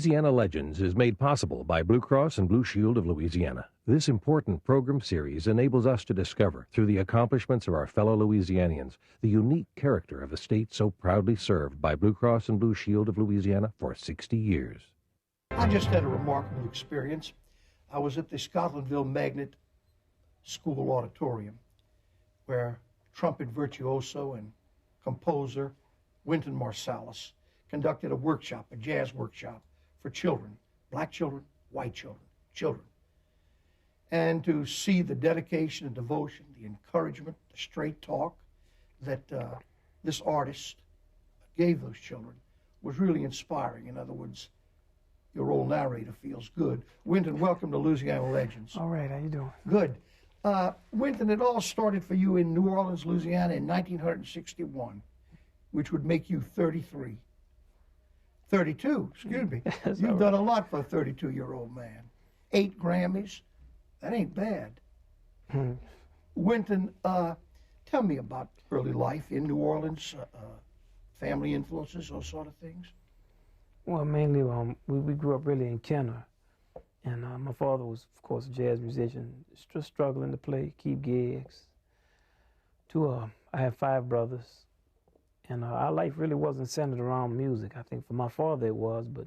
Louisiana Legends is made possible by Blue Cross and Blue Shield of Louisiana. This important program series enables us to discover, through the accomplishments of our fellow Louisianians, the unique character of a state so proudly served by Blue Cross and Blue Shield of Louisiana for 60 years. I just had a remarkable experience. I was at the Scotlandville Magnet School Auditorium, where trumpet virtuoso and composer Wynton Marsalis conducted a workshop, a jazz workshop, for children, black children, white children. And to see the dedication and devotion, the encouragement, the straight talk that this artist gave those children was really inspiring. In other words, your old narrator feels good. Wynton, welcome to Louisiana Legends. All right, how you doing? Good. Wynton, it all started for you in New Orleans, Louisiana in 1961, which would make you 33. 32, excuse me. You've done a lot for a 32-year-old man. 8 Grammys, that ain't bad. Wynton, tell me about early life in New Orleans, family influences, those sort of things. Well, mainly we grew up really in Kenner, and my father was, of course, a jazz musician, just struggling to play, keep gigs. I have 5 brothers. And our life really wasn't centered around music. I think for my father it was, but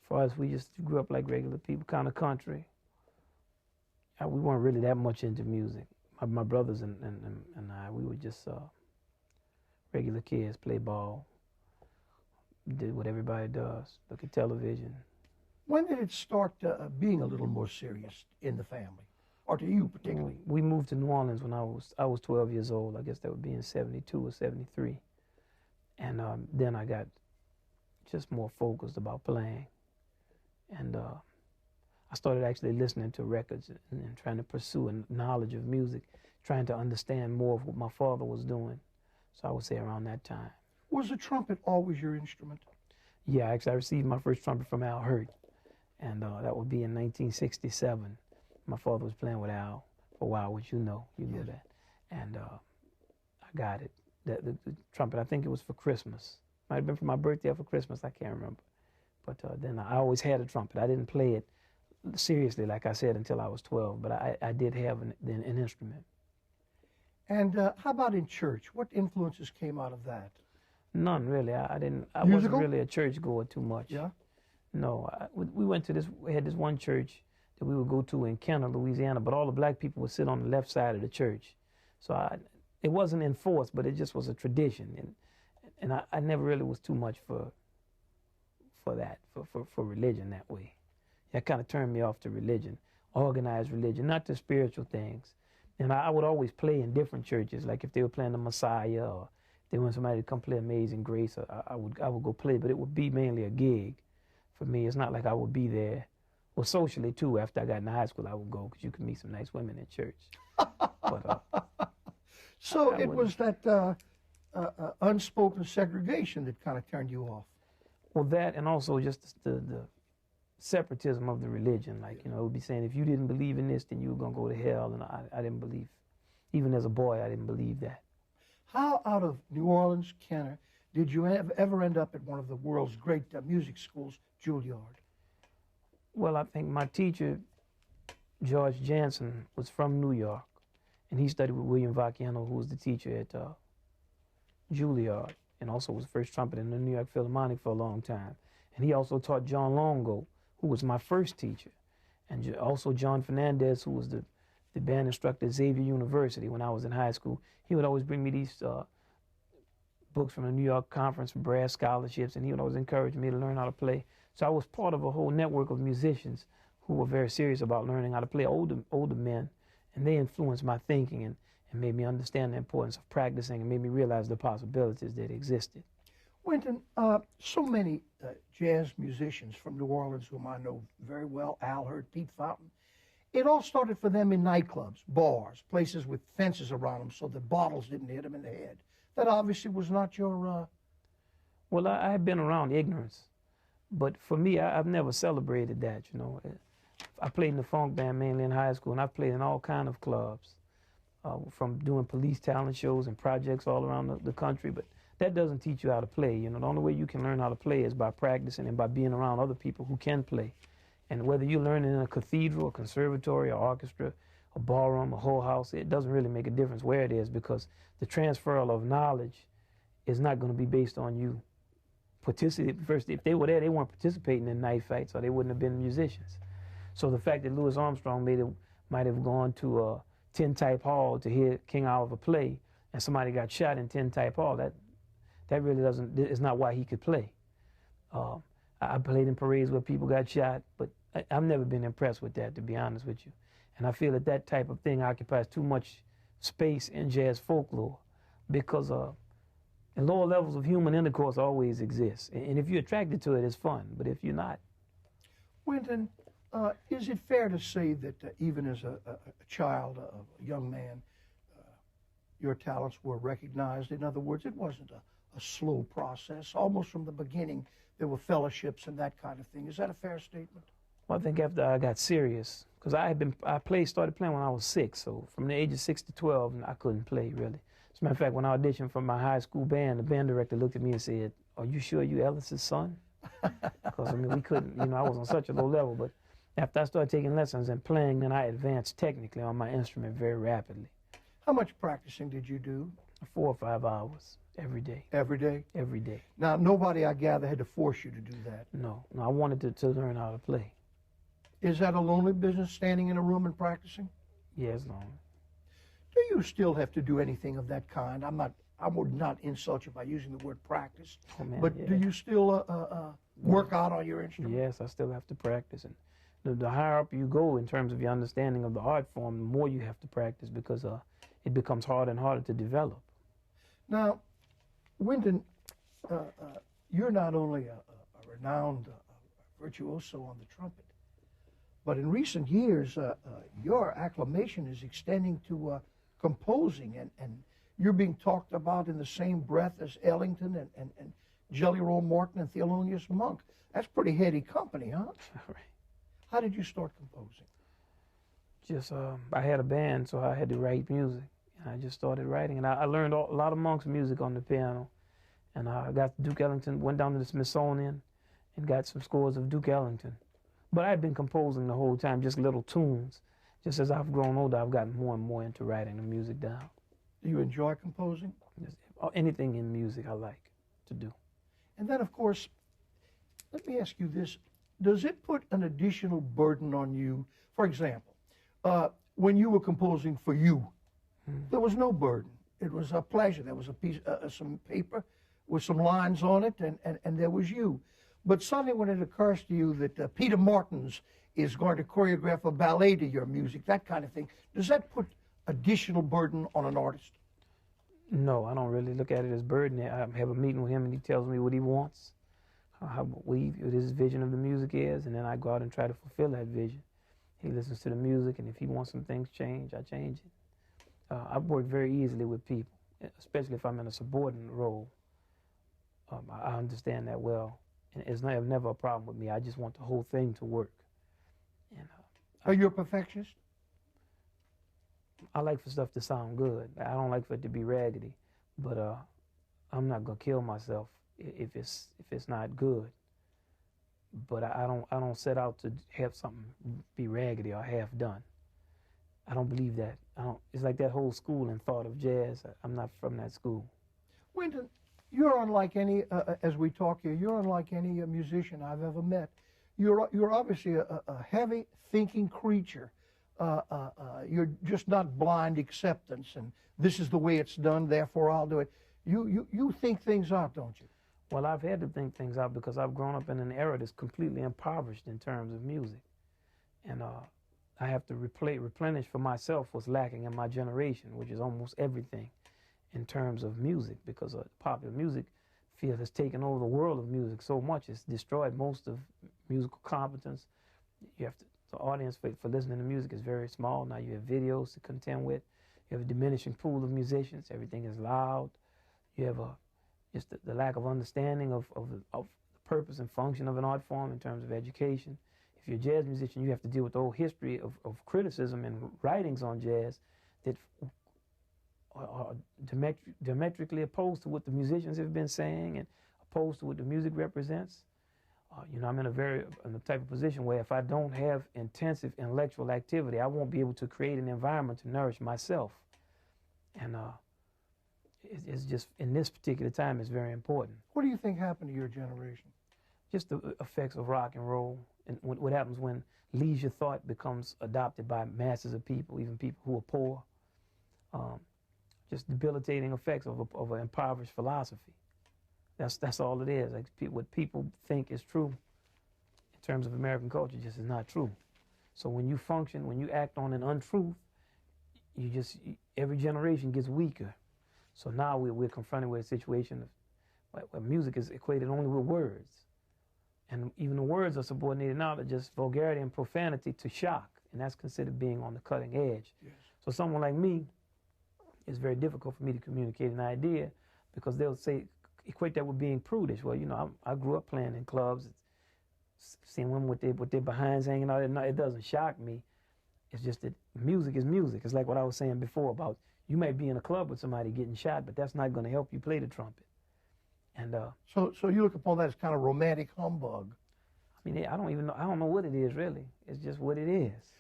for us, we just grew up like regular people, kind of country. We weren't really that much into music. My brothers and I, we were just regular kids, play ball, did what everybody does, look at television. When did it start being a little more serious in the family, or to you particularly? We moved to New Orleans when I was 12 years old. I guess that would be in 72 or 73. And then I got just more focused about playing. And I started actually listening to records and trying to pursue a knowledge of music, trying to understand more of what my father was doing. So I would say around that time. Was the trumpet always your instrument? Yeah, actually I received my first trumpet from Al Hurt. And that would be in 1967. My father was playing with Al for a while, which you know that. And I got it. The trumpet, I think it was for Christmas. Might have been for my birthday or for Christmas, I can't remember. But then I always had a trumpet. I didn't play it seriously, like I said, until I was 12, but I did have an instrument. And how about in church? What influences came out of that? None, really. I wasn't really a church goer too much. Yeah? No, we went to we had this one church that we would go to in Kenner, Louisiana, but all the black people would sit on the left side of the church. So it wasn't enforced, but it just was a tradition, and I never really was too much for religion that way. That kind of turned me off to religion, organized religion, not the spiritual things. And I would always play in different churches, like if they were playing the Messiah, or if they wanted somebody to come play Amazing Grace, I would go play, but it would be mainly a gig for me. It's not like I would be there. Well, socially too. After I got into high school, I would go because you could meet some nice women in church. But so it was that unspoken segregation that kind of turned you off. Well, that, and also just the separatism of the religion. Like, it would be saying if you didn't believe in this, then you were going to go to hell. And I didn't believe, even as a boy, I didn't believe that. How out of New Orleans, Kenner, did you ever end up at one of the world's great music schools, Julliard? Well, I think my teacher, George Jansen, was from New York. And he studied with William Vacchiano, who was the teacher at Julliard, and also was the first trumpeter in the New York Philharmonic for a long time. And he also taught John Longo, who was my first teacher, and also John Fernandez, who was the band instructor at Xavier University when I was in high school. He would always bring me these books from the New York Conference for brass scholarships, and he would always encourage me to learn how to play. So I was part of a whole network of musicians who were very serious about learning how to play, older men. And they influenced my thinking and made me understand the importance of practicing and made me realize the possibilities that existed. Wynton, so many jazz musicians from New Orleans, whom I know very well, Al Hurt, Pete Fountain, it all started for them in nightclubs, bars, places with fences around them so that bottles didn't hit them in the head. That obviously was not your... Well, I have been around ignorance, but for me, I've never celebrated that, I played in the funk band mainly in high school, and I've played in all kinds of clubs, from doing police talent shows and projects all around the country, but that doesn't teach you how to play. You know, the only way you can learn how to play is by practicing and by being around other people who can play. And whether you're learning in a cathedral, a conservatory, or orchestra, a ballroom, a whole house, it doesn't really make a difference where it is, because the transfer of knowledge is not going to be based on you participating. First, if they were there, they weren't participating in knife fights, or they wouldn't have been musicians. So the fact that Louis Armstrong might have gone to a Tintype Hall to hear King Oliver play, and somebody got shot in Tintype Hall, that really is not why he could play. I played in parades where people got shot, but I've never been impressed with that, to be honest with you. And I feel that that type of thing occupies too much space in jazz folklore, because the lower levels of human intercourse always exist. And if you're attracted to it, it's fun. But if you're not. Wynton, is it fair to say that even as a child, a young man, your talents were recognized? In other words, it wasn't a slow process. Almost from the beginning, there were fellowships and that kind of thing. Is that a fair statement? Well, I think after I got serious, because started playing when I was 6, so from the age of 6 to 12, I couldn't play, really. As a matter of fact, when I auditioned for my high school band, the band director looked at me and said, "Are you sure you Ellis's son?" Because, I mean, we couldn't, I was on such a low level, but after I started taking lessons and playing, then I advanced technically on my instrument very rapidly. How much practicing did you do? 4 or 5 hours every day. Every day? Every day. Now, nobody, I gather, had to force you to do that. No, I wanted to learn how to play. Is that a lonely business, standing in a room and practicing? Yeah, it's lonely. Do you still have to do anything of that kind? I would not insult you by using the word practice, but yeah. Do you still work out on your instrument? Yes, I still have to practice. And the higher up you go in terms of your understanding of the art form, the more you have to practice, because it becomes harder and harder to develop. Now, Wynton, you're not only a renowned virtuoso on the trumpet, but in recent years, your acclamation is extending to composing, and you're being talked about in the same breath as Ellington and Jelly Roll Morton and Thelonious Monk. That's pretty heady company, huh? Right. How did you start composing? Just, I had a band, so I had to write music. And I just started writing, and I learned a lot of Monk's music on the piano. And I got Duke Ellington, went down to the Smithsonian and got some scores of Duke Ellington. But I'd been composing the whole time, just little tunes. Just as I've grown older, I've gotten more and more into writing the music down. Do you enjoy composing? Just, anything in music I like to do. And then, of course, let me ask you this. Does it put an additional burden on you? For example, when you were composing for you, there was no burden. It was a pleasure. There was a piece, some paper with some lines on it, and there was you. But suddenly when it occurs to you that Peter Martins is going to choreograph a ballet to your music, that kind of thing, does that put additional burden on an artist? No, I don't really look at it as burden. I have a meeting with him, and he tells me what he wants, what his vision of the music is, and then I go out and try to fulfill that vision. He listens to the music, and if he wants some things changed, I change it. I work very easily with people, especially if I'm in a subordinate role. I understand that well, and it's never a problem with me. I just want the whole thing to work. And, are you a perfectionist? I like for stuff to sound good. I don't like for it to be raggedy, but I'm not gonna kill myself if it's not good. But I don't set out to have something be raggedy or half done. I don't believe that. It's like that whole school and thought of jazz. I'm not from that school. Wynton, you're unlike any, as we talk here, you're unlike any musician I've ever met. You're obviously a heavy thinking creature. You're just not blind acceptance, and this is the way it's done, therefore I'll do it. You think things out, don't you? Well, I've had to think things out because I've grown up in an era that's completely impoverished in terms of music. And I have to replenish for myself what's lacking in my generation, which is almost everything in terms of music, because the popular music field has taken over the world of music so much. It's destroyed most of musical competence. The audience for listening to music is very small. Now you have videos to contend with. You have a diminishing pool of musicians. Everything is loud. You have just the lack of understanding of the purpose and function of an art form in terms of education. If you're a jazz musician, you have to deal with the whole history of criticism and writings on jazz that are diametrically opposed to what the musicians have been saying and opposed to what the music represents. You know, I'm in the type of position where if I don't have intensive intellectual activity, I won't be able to create an environment to nourish myself. And it's just, in this particular time, it's very important. What do you think happened to your generation? Just the effects of rock and roll, and what happens when leisure thought becomes adopted by masses of people, even people who are poor. Just debilitating effects of an impoverished philosophy. That's all it is. Like what people think is true in terms of American culture just is not true. So when you function, when you act on an untruth, every generation gets weaker. So now we're confronted with a situation where music is equated only with words. And even the words are subordinated now to just vulgarity and profanity to shock. And that's considered being on the cutting edge. Yes. So someone like me, it's very difficult for me to communicate an idea because they'll equate that with being prudish. Well, you know, I grew up playing in clubs, seeing women with their behinds hanging out at night. It doesn't shock me. It's just that music is music. It's like what I was saying before about you might be in a club with somebody getting shot, but that's not going to help you play the trumpet. And so you look upon that as kind of romantic humbug. I mean, I don't know what it is really. It's just what it is.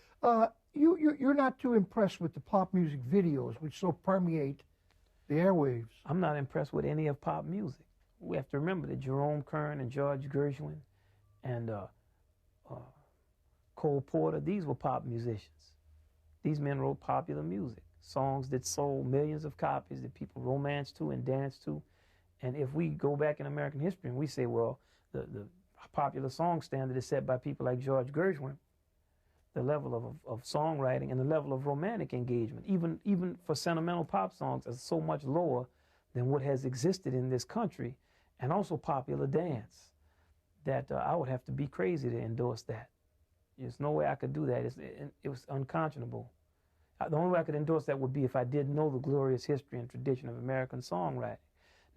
You're not too impressed with the pop music videos, which so permeate the airwaves. I'm not impressed with any of pop music. We have to remember that Jerome Kern and George Gershwin and Cole Porter, these were pop musicians. These men wrote popular music, songs that sold millions of copies that people romanced to and danced to. And if we go back in American history and we say, well, the popular song standard is set by people like George Gershwin, the level of songwriting and the level of romantic engagement, even for sentimental pop songs, is so much lower than what has existed in this country, and also popular dance, that I would have to be crazy to endorse that. There's no way I could do that. It was unconscionable. The only way I could endorse that would be if I didn't know the glorious history and tradition of American songwriting.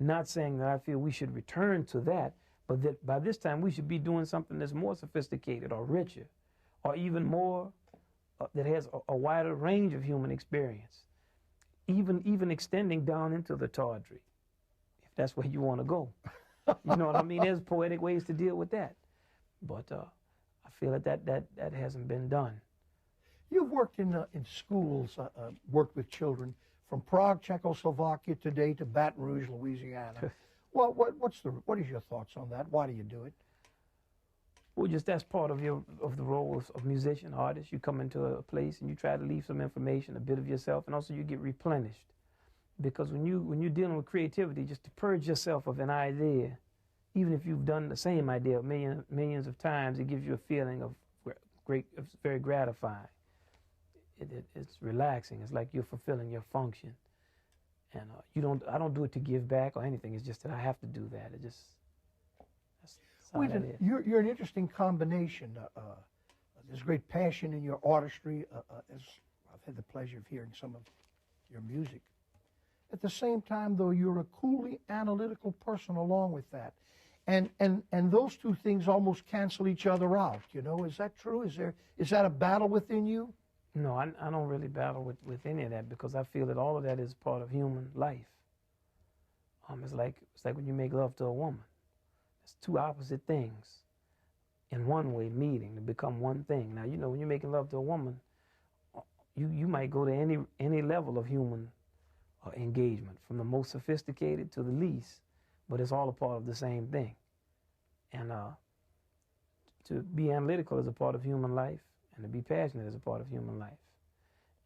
Not saying that I feel we should return to that, but that by this time we should be doing something that's more sophisticated or richer, or even more, that has a wider range of human experience, even extending down into the tawdry, if that's where you want to go. You know what I mean? There's poetic ways to deal with that. But I feel that hasn't been done. You've worked in schools, worked with children from Prague, Czechoslovakia today to Baton Rouge, Louisiana. Well, what is your thoughts on that? Why do you do it? Well, just that's part of the role of musician, artist. You come into a place and you try to leave some information, a bit of yourself, and also you get replenished. Because when you're dealing with creativity, just to purge yourself of an idea, even if you've done the same idea millions of times, it gives you a feeling of it's very gratifying. It's relaxing. It's like you're fulfilling your function, and I don't do it to give back or anything. It's just that I have to do that. Wynton, you're an interesting combination. There's great passion in your artistry. As I've had the pleasure of hearing some of your music. At the same time, though, you're a coolly analytical person along with that, and those two things almost cancel each other out. You know, is that true? Is that a battle within you? No, I don't really battle with any of that because I feel that all of that is part of human life. It's like when you make love to a woman. It's two opposite things in one way meeting to become one thing. Now, you know, when you're making love to a woman, you might go to any level of human engagement, from the most sophisticated to the least, but it's all a part of the same thing. And to be analytical is a part of human life, and to be passionate is a part of human life.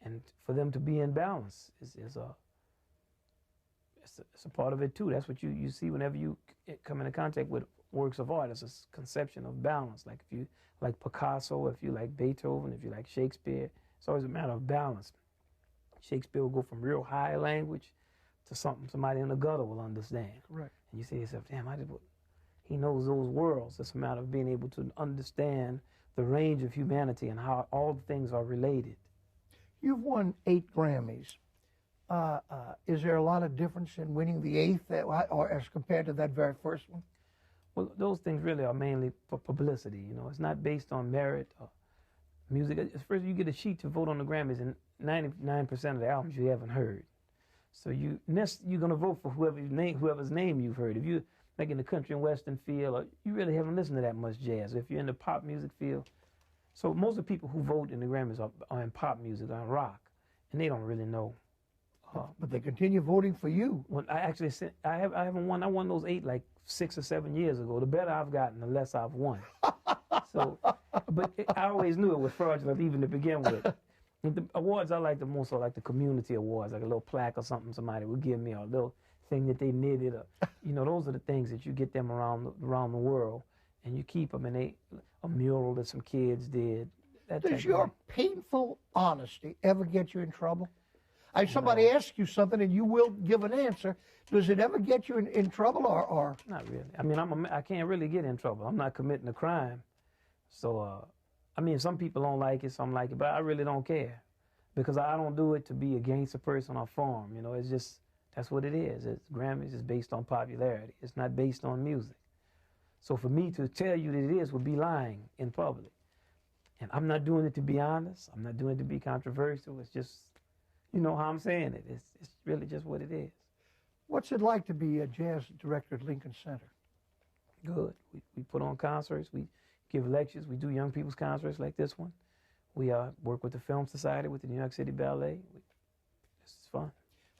And for them to be in balance is a part of it too. That's what you see whenever you come into contact with works of art. It's a conception of balance. Like if you like Picasso, if you like Beethoven, if you like Shakespeare, it's always a matter of balance. Shakespeare will go from real high language to something somebody in the gutter will understand. Correct. And you say to yourself, damn, he knows those worlds. It's a matter of being able to understand the range of humanity and how all things are related. You've won 8 Grammys. Is there a lot of difference in winning the 8th or as compared to that very first one? Well, those things really are mainly for publicity. You know, it's not based on merit or music. First, you get a sheet to vote on the Grammys, and 99% of the albums you haven't heard. So you're going to vote for whoever's name you've heard. If you're like in the country and western field, you really haven't listened to that much jazz. If you're in the pop music field, so most of the people who vote in the Grammys are in pop music, are in rock, and they don't really know. But they continue voting for you. When I haven't won. I won those 8 like 6 or 7 years ago. The better I've gotten, the less I've won. So, but I always knew it was fraudulent even to begin with. The awards I like the most are like the community awards, like a little plaque or something somebody would give me, or a little thing that they knitted. Or, those are the things that you get them around the world, and you keep them. And a mural that some kids did. Does your painful honesty ever get you in trouble? Somebody asks you something and you will give an answer. Does it ever get you in trouble or? Not really. I mean, I can't really get in trouble. I'm not committing a crime. So, some people don't like it, some like it, but I really don't care. Because I don't do it to be against a person or for them. It's just, that's what it is. Grammys is based on popularity. It's not based on music. So for me to tell you that it is would be lying in public. And I'm not doing it to be honest. I'm not doing it to be controversial. It's just, how I'm saying it. It's really just what it is. What's it like to be a jazz director at Lincoln Center? Good. We put on concerts. We give lectures. We do young people's concerts like this one. We work with the Film Society, with the New York City Ballet. This is fun.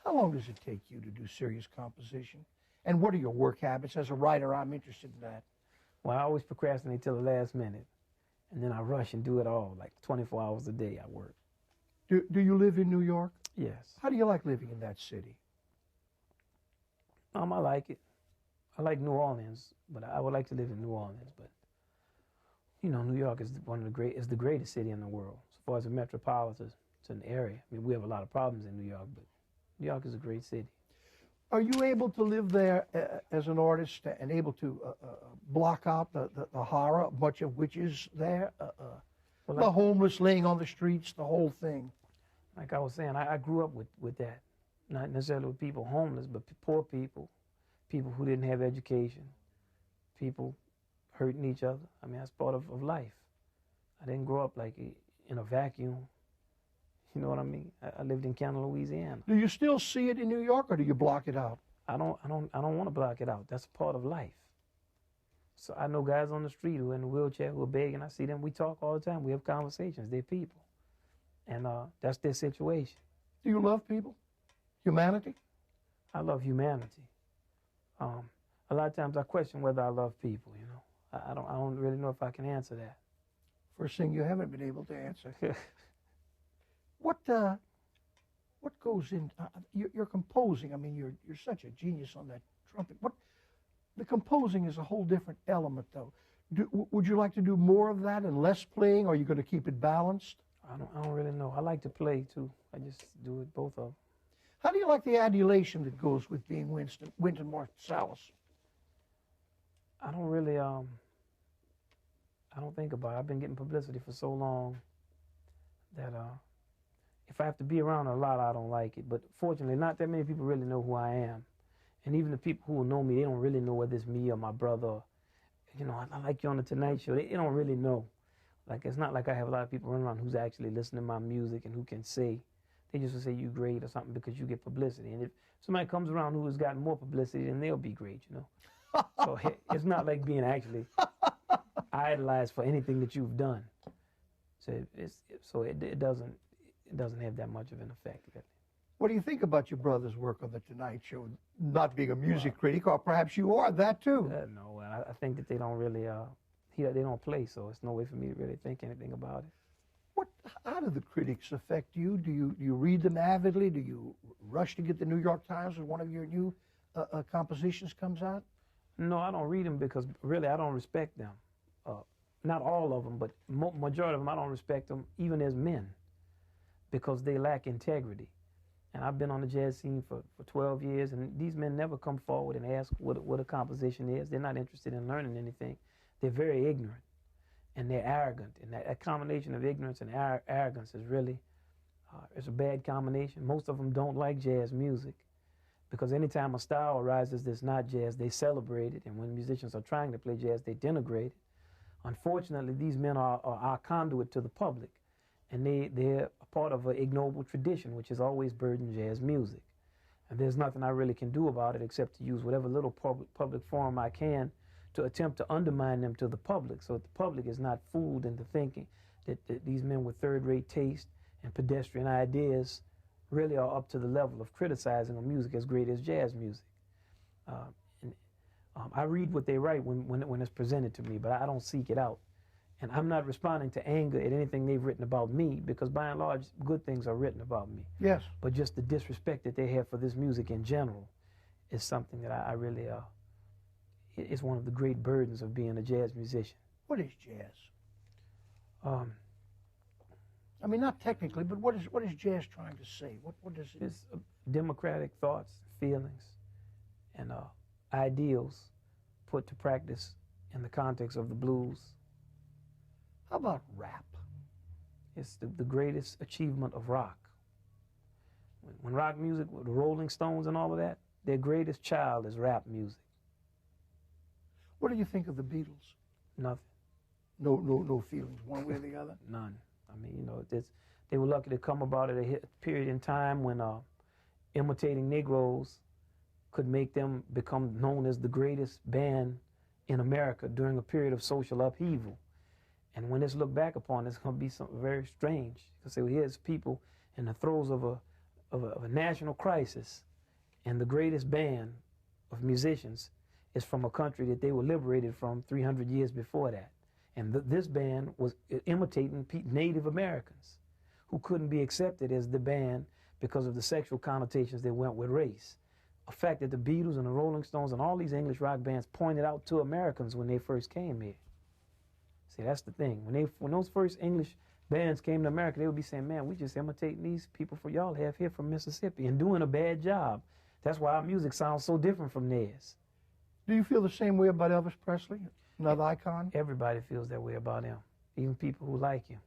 How long does it take you to do serious composition? And what are your work habits? As a writer, I'm interested in that. Well, I always procrastinate till the last minute. And then I rush and do it all, like 24 hours a day I work. Do you live in New York? Yes. How do you like living in that city? I like it. I like New Orleans, but I would like to live in New Orleans. But New York is the greatest city in the world as far as a metropolitan area. I mean, we have a lot of problems in New York, but New York is a great city. Are you able to live there as an artist and able to block out the horror, much of which is there? The homeless laying on the streets, the whole thing. Like I was saying, I grew up with that. Not necessarily with people homeless, but poor people, people who didn't have education, people hurting each other. I mean, that's part of life. I didn't grow up like in a vacuum. You know what I mean? I lived in Canada, Louisiana. Do you still see it in New York, or do you block it out? I don't want to block it out. That's part of life. So I know guys on the street who are in a wheelchair who are begging. I see them. We talk all the time. We have conversations. They're people, and that's their situation. Do you love people? Humanity? I love humanity. A lot of times I question whether I love people. I don't really know if I can answer that. First thing you haven't been able to answer. What goes in? You're composing. I mean, you're such a genius on that trumpet. The composing is a whole different element, though. Would you like to do more of that and less playing, or are you going to keep it balanced? I don't really know. I like to play too. I just do it both of them. How do you like the adulation that goes with being Wynton Marsalis? I don't really. I don't think about it. I've been getting publicity for so long that if I have to be around a lot, I don't like it. But fortunately, not that many people really know who I am. And even the people who know me, they don't really know whether it's me or my brother. I like you on the Tonight Show. They don't really know. Like, it's not like I have a lot of people running around who's actually listening to my music and who can say. They just will say you're great or something because you get publicity. And if somebody comes around who has gotten more publicity, then they'll be great, So it's not like being actually idolized for anything that you've done. So it doesn't have that much of an effect, really. What do you think about your brother's work on The Tonight Show? Not being a music critic, or perhaps you are that too. No, I think that they don't really, they don't play, so it's no way for me to really think anything about it. How do the critics affect you? Do you read them avidly? Do you rush to get the New York Times when one of your new compositions comes out? No, I don't read them because really I don't respect them. Not all of them, but majority of them I don't respect them even as men because they lack integrity. And I've been on the jazz scene for 12 years, and these men never come forward and ask what a composition is. They're not interested in learning anything. They're very ignorant, and they're arrogant. And that combination of ignorance and arrogance is really, it's a bad combination. Most of them don't like jazz music because anytime a style arises that's not jazz, they celebrate it. And when musicians are trying to play jazz, they denigrate it. Unfortunately, these men are our conduit to the public. And they're a part of an ignoble tradition, which has always burdened jazz music. And there's nothing I really can do about it except to use whatever little public forum I can to attempt to undermine them to the public, so that the public is not fooled into thinking that these men with third-rate taste and pedestrian ideas really are up to the level of criticizing a music as great as jazz music. I read what they write when it's presented to me, but I don't seek it out. And I'm not responding to anger at anything they've written about me, because by and large, good things are written about me. Yes. But just the disrespect that they have for this music in general is something that I really, it's one of the great burdens of being a jazz musician. What is jazz? I mean, not technically, but what is jazz trying to say? What does it? It's democratic thoughts, feelings, and ideals put to practice in the context of the blues. How about rap? It's the greatest achievement of rock. When rock music, with the Rolling Stones and all of that, their greatest child is rap music. What do you think of the Beatles? Nothing. No feelings one way or the other? None. I mean, you know, they were lucky to come about at a period in time when imitating Negroes could make them become known as the greatest band in America during a period of social upheaval. And when it's looked back upon, it's going to be something very strange. Because well, here's people in the throes of a national crisis, and the greatest band of musicians is from a country that they were liberated from 300 years before that. And this band was imitating Native Americans who couldn't be accepted as the band because of the sexual connotations that went with race. A fact that the Beatles and the Rolling Stones and all these English rock bands pointed out to Americans when they first came here. See, that's the thing. When those first English bands came to America, they would be saying, man, we just imitating these people for y'all have here from Mississippi and doing a bad job. That's why our music sounds so different from theirs. Do you feel the same way about Elvis Presley, another icon? Everybody feels that way about him, even people who like him,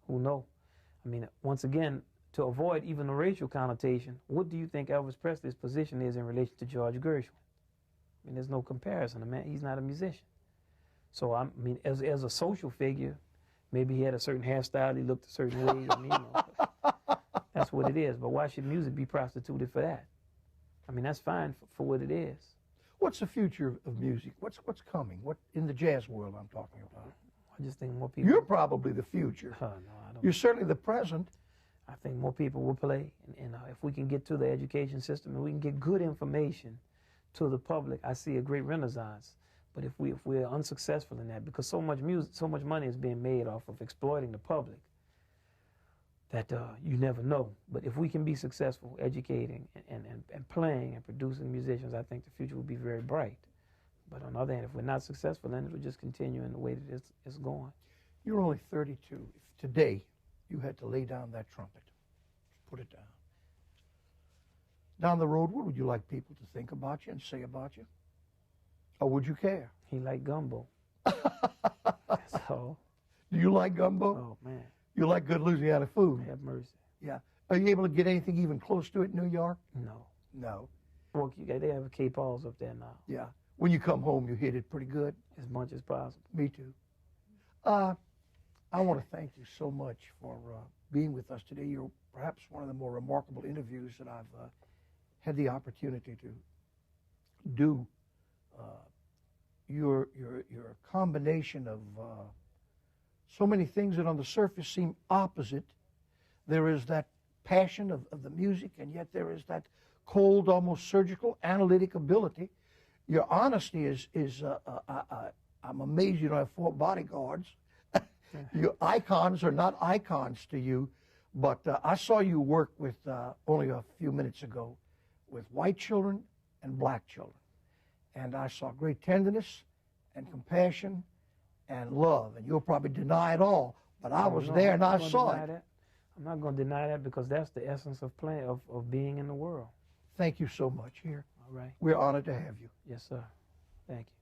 who know. I mean, once again, to avoid even a racial connotation, what do you think Elvis Presley's position is in relation to George Gershwin? I mean, there's no comparison. The man, he's not a musician. So, I mean, as a social figure, maybe he had a certain hairstyle, he looked a certain way. I mean, you know, that's what it is. But why should music be prostituted for that? I mean, that's fine for what it is. What's the future of music? What's coming? What in the jazz world I'm talking about? I just think more people... You're probably the future. No, I don't. You're certainly the present. I think more people will play. And if we can get to the education system and we can get good information to the public, I see a great renaissance. But if we're unsuccessful in that, because so much music, so much money is being made off of exploiting the public, that you never know. But if we can be successful educating and playing and producing musicians, I think the future will be very bright. But on the other hand, if we're not successful, then it will just continue in the way that it's going. You're only 32. If today you had to lay down that trumpet, put it down. Down the road, what would you like people to think about you and say about you? Or would you care? He liked gumbo. So. Do you like gumbo? Oh, man. You like good Louisiana food? Have mercy. Yeah. Are you able to get anything even close to it in New York? No. No. Well, they have Cape Paul's up there now. Yeah. When you come home, you hit it pretty good? As much as possible. Me too. I want to thank you so much for being with us today. You're perhaps one of the more remarkable interviews that I've had the opportunity to do. Your combination of so many things that on the surface seem opposite. There is that passion of the music, and yet there is that cold, almost surgical, analytic ability. Your honesty is I'm amazed you don't have 4 bodyguards. Your icons are not icons to you, but I saw you work with, only a few minutes ago, with white children and black children. And I saw great tenderness and compassion and love. And you'll probably deny it all, but I was there and I saw it. I'm not going to deny that, because that's the essence of playing, of being in the world. Thank you so much here. All right. We're honored to have you. Yes, sir. Thank you.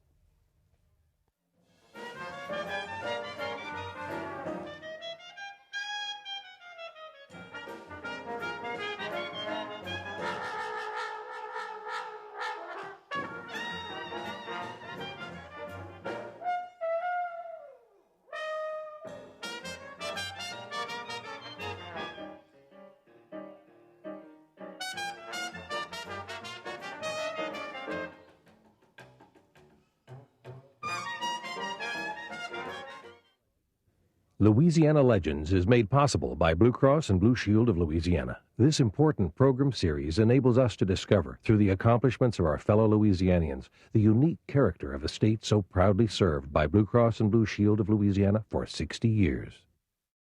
Louisiana Legends is made possible by Blue Cross and Blue Shield of Louisiana. This important program series enables us to discover, through the accomplishments of our fellow Louisianians, the unique character of a state so proudly served by Blue Cross and Blue Shield of Louisiana for 60 years.